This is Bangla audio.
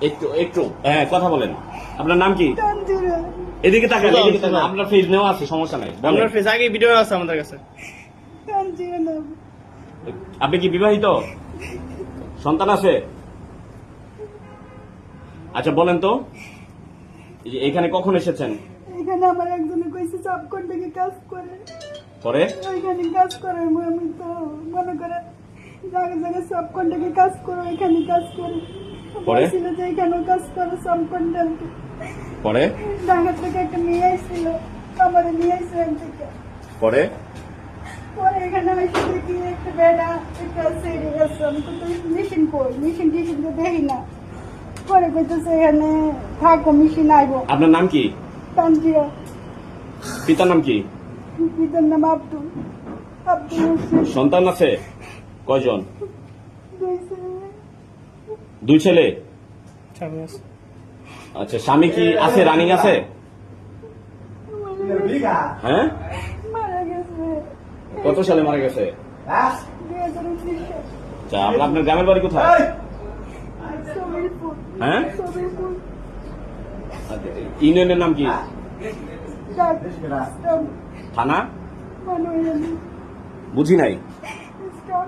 একটু একটু হ্যাঁ কথা বলেন। আপনার নাম কি? এদিকে তাকান, এদিকে তাকান। আপনার ফেস নেওয়া আছে, সমস্যা নাই। আপনার ফেস আগে ভিডিও আছে আমাদের কাছে। আপনি কি বিবাহিত? সন্তান আছে? আচ্ছা বলেন তো, এখানে কখন এসেছেন? এখানে আমার একজনে কইছে সাবকন থেকে কাজ করে, পরে ওইখানে কাজ করে। আমি তো মনে করে জায়গা জায়গায় সাবকন থেকে কাজ করে, এখানে কাজ করে। পরে? বলছিল যে এখানে কাজ করে সাবকন থেকে। পরে ঢাকা থেকে একটা মেয়ে আসছিল, আমার নিয়ে আসছে এখান থেকে। পরে পরে এখানে এসে দেখি একটা বেড়া একটা সেরে গেছে। আমি তো মেশিন কই, মেশিন টিশিন তো দেখি না। পরে কইতেছে এখানে থাকো, মেশিন আইবো। আপনার নাম কি? তানজিয়া। পিতার নাম কি? পিতার নাম আব্দুল হোসেন। সন্তান আছে কয়জন? দুই ছেলে। দুই ছেলে। স্বামী আছে। আচ্ছা, স্বামী কি আছে, রানিং আছে? হ্যাঁ, মারা গেছে কত সালে মারা গেছে? 2019 সালে। আচ্ছা, আপনার গ্রামের বাড়ি কোথায়? সবিরপুর। হ্যাঁ, সবিরপুর। আচ্ছা, ইউনিয়নের নাম কি? স্টাউন। থানা? মানুষ বুঝি নাই। স্টাউন।